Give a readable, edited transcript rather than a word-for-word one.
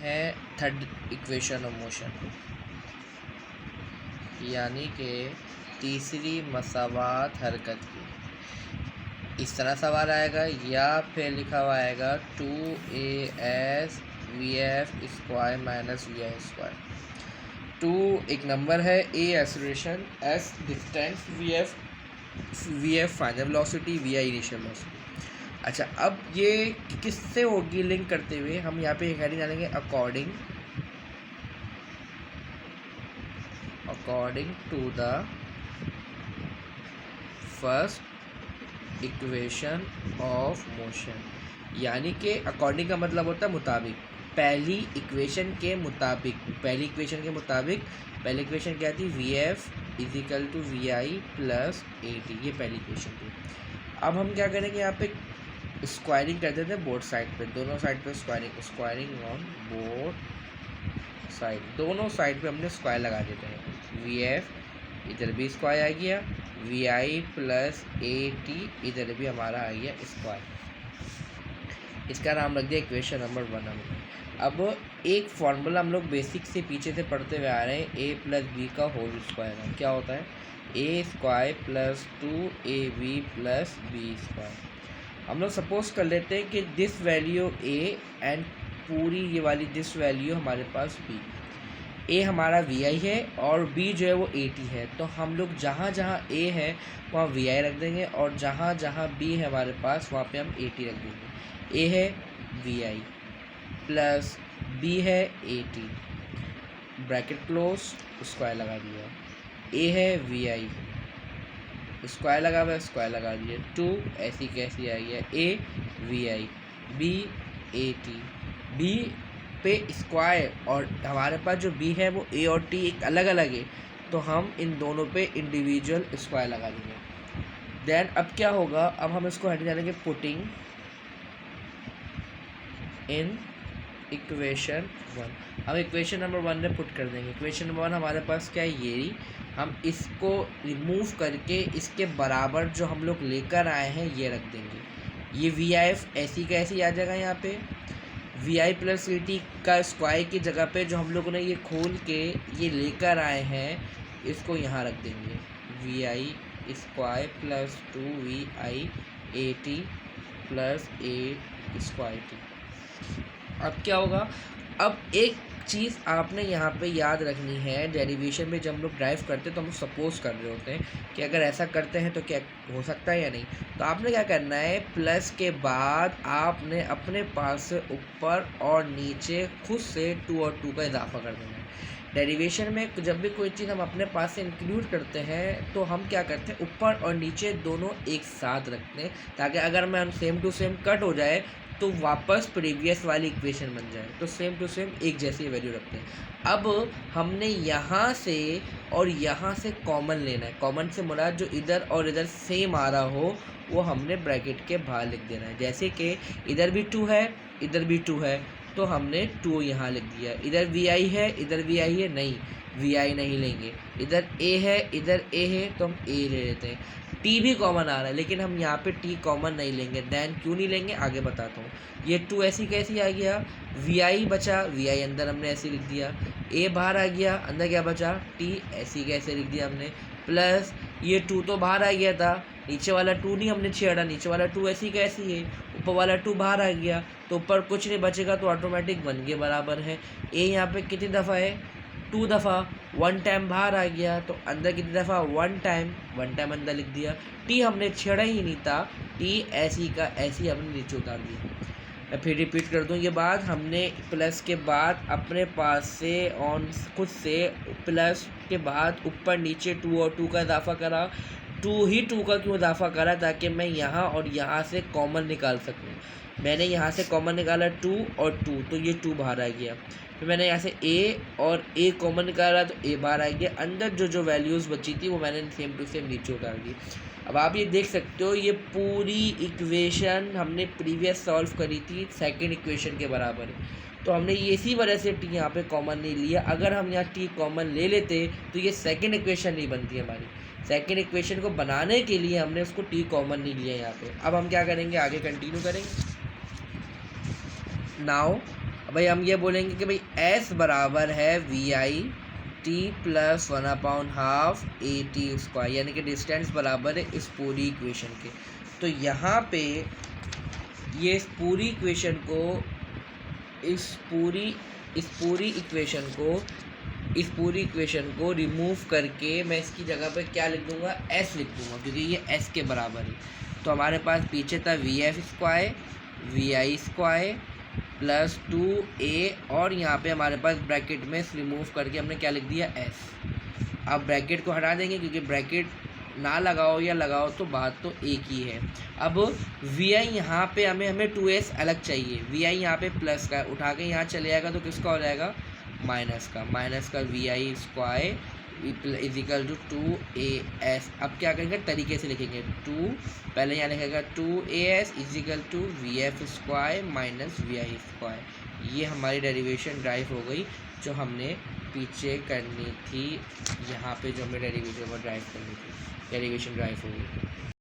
हैं third equation of motion, यानी कि तीसरी मसावात हरकत की। इस तरह सवाल आएगा या फिर लिखा हुआ आएगा 2as vf square minus vi square. 2 एक नंबर है, a acceleration, s distance, vf final velocity, vi initial velocity. अच्छा, अब ये किससे होगी लिंक करते हुए, हम यहाँ पे हेडिंग डालेंगे according to the first equation of motion, यानी कि अकॉर्डिंग का मतलब होता है मुताबिक, पहली इक्वेशन के मुताबिक। पहली इक्वेशन क्या थी, vf equal to vi plus at, ये पहली इक्वेशन थी। अब हम क्या करेंगे, यहाँ पे स्क्वायरिंग कर देते हैं बोथ साइड पे, दोनों साइड पे स्क्वायरिंग ऑन बोथ साइड, दोनों साइड पे हमने स्क्वायर लगा देते हैं। vf इधर भी स्क्वायर आ गया, vi प्लस at इधर भी हमारा आ गया स्क्वायर। इसका नाम रख दिया इक्वेशन नंबर 1 हमने। अब एक फॉर्मूला हम लोग बेसिक से पीछे से पढ़ते हुए आ रहे हैं, a प्लस बी का होल स्क्वायर। क्या होता है, a square plus 2ab plus B square. हम लोग सपोज कर लेते हैं कि दिस वैल्यू a एंड पूरी ये वाली दिस वैल्यू हमारे पास b। a हमारा vi है और b जो है वो at है, तो हम लोग जहाँ जहाँ a है वहाँ vi रख देंगे और जहाँ जहाँ b है हमारे पास वहाँ पे हम at रख देंगे। a है vi प्लस b है at, ब्रैकेट क्लोज, स्क्वायर लगा दिया। a है vi, स्क्वायर लगा हुआ है, स्क्वायर लगा दिया। 2 ऐसी कैसी आ गया, a vi b at, b पे स्क्वायर और हमारे पास जो b है वो a और t एक अलग अलग है, तो हम इन दोनों पे इंडिविजुअल स्क्वायर लगा देंगे। देन अब क्या होगा, अब हम इसको हट जाएंगे पुटिंग इन इक्वेशन 1। हम इक्वेशन नंबर 1 में पुट कर देंगे। इक्वेशन नंबर 1 हमारे पास क्या है, ये रही। हम इसको रिमूव करके इसके बराबर जो हम लोग लेकर आए हैं ये रख देंगे। ये vif ऐसी का ऐसी आ जाएगा, यहाँ पे vi प्लस at का स्क्वायर की जगह पे जो हम लोगों ने ये खोल के ये लेकर आए हैं इसको यहाँ रख देंगे, vi square plus 2vi at plus a square t। अब क्या होगा, अब एक चीज़ आपने यहाँ पे याद रखनी है, डेरिवेशन में जब हम लोग ड्राइव करते हैं तो हम सपोज कर रहे होते हैं कि अगर ऐसा करते हैं तो क्या हो सकता है या नहीं। तो आपने क्या करना है, प्लस के बाद आपने अपने पास से ऊपर और नीचे खुद से 2 और 2 का इजाफा कर देना है। डेरिवेशन में जब भी कोई चीज़ हम अपने पास से इंक्लूड करते हैं तो हम क्या करते हैं, ऊपर और नीचे दोनों एक साथ रखते हैं, ताकि अगर मैं सेम टू सेम कट हो जाए तो वापस प्रीवियस वाली इक्वेशन बन जाए, तो सेम टू सेम एक जैसी वैल्यू रखते हैं। अब हमने यहाँ से और यहाँ से कॉमन लेना है। कॉमन से मुराद जो इधर और इधर सेम आ रहा हो वो हमने ब्रैकेट के बाहर लिख देना है। जैसे कि इधर भी 2 है, इधर भी 2 है, तो हमने 2 यहाँ लिख दिया। इधर vi है, इधर vi है, नहीं vi नहीं लेंगे। इधर a है, इधर a है, तो हम a ले लेते हैं। t भी कॉमन आ रहा है लेकिन हम यहाँ पे t कॉमन नहीं लेंगे। देन क्यों नहीं लेंगे आगे बताता हूँ। ये 2 ऐसी कैसी आ गया, vi बचा, vi अंदर हमने ऐसे लिख दिया, a बाहर आ गया, अंदर क्या बचा, t ऐसी कैसे लिख दिया हमने, प्लस ये 2 तो बाहर आ गया था, नीचे वाला 2 नहीं हमने छेड़ा, नीचे वाला 2 ऐसी कैसी है, ऊपर वाला 2 बाहर आ गया, तो ऊपर कुछ नहीं बचेगा, तो ऑटोमेटिक 1 के बराबर है। a यहाँ पे कितनी दफ़ा है, 2 दफ़ा, 1 टाइम बाहर आ गया, तो अंदर कितनी दफ़ा, 1 टाइम अंदर लिख दिया। t हमने छेड़ा ही नहीं था, t ऐसी का ऐसी हमने नीचे उतार दिया। मैं फिर रिपीट कर दूँ ये बात, हमने प्लस के बाद अपने पास से ऑन खुद से प्लस के बाद ऊपर नीचे 2 और 2 का इजाफा करा। 2 का क्यों इजाफा करा, ताकि मैं यहाँ और यहाँ से कॉमन निकाल सकूँ। मैंने यहाँ से कॉमन निकाला 2 और 2, तो ये 2 बाहर आ गया। फिर मैंने यहाँ से a और a कॉमन निकाला तो a बाहर आ गया। अंदर जो वैल्यूज़ बची थी वो मैंने सेम टू सेम नीचे उतार दी। अब आप ये देख सकते हो, ये पूरी इक्वेशन हमने प्रीवियस सॉल्व करी थी, सेकंड इक्वेशन के बराबर है, तो हमने ये इसी वजह से t यहाँ पे कॉमन नहीं लिया। अगर हम यहाँ t कॉमन ले लेते तो ये सेकंड इक्वेशन नहीं बनती हमारी। सेकंड इक्वेशन को बनाने के लिए हमने उसको t कॉमन नहीं लिया यहाँ पे। अब हम क्या करेंगे, आगे कंटिन्यू करेंगे। नाउ अब भाई हम ये बोलेंगे कि भाई एस बराबर है V I T plus 1/2 A T square, यानी कि डिस्टेंस बराबर है इस पूरी इक्वेशन के। तो यहाँ पे ये इस पूरी इक्वेशन को रिमूव करके मैं इसकी जगह पे क्या लिख दूँगा, एस लिख दूँगा, क्योंकि ये एस के बराबर है। तो हमारे पास पीछे था V F square V I square plus 2a, और यहाँ पे हमारे पास ब्रैकेट में रिमूव करके हमने क्या लिख दिया, एस। अब ब्रैकेट को हटा देंगे, क्योंकि ब्रैकेट ना लगाओ या लगाओ तो बात तो एक ही है। अब वी आई यहाँ पे हमें 2s अलग चाहिए, वी आई यहाँ पे प्लस का उठा के यहाँ चले जाएगा तो किसका हो जाएगा, माइनस का V I square equal to 2as। अब क्या करेंगे, तरीके से लिखेंगे, पहले यहाँ लिखेगा 2as equal to V F square minus V I square. ये हमारी डेरिवेशन ड्राइव हो गई जो हमने पीछे करनी थी, यहाँ पे जो हमें डेरिवेशन ड्राइव करनी थी, डेरिवेशन ड्राइव हो गई।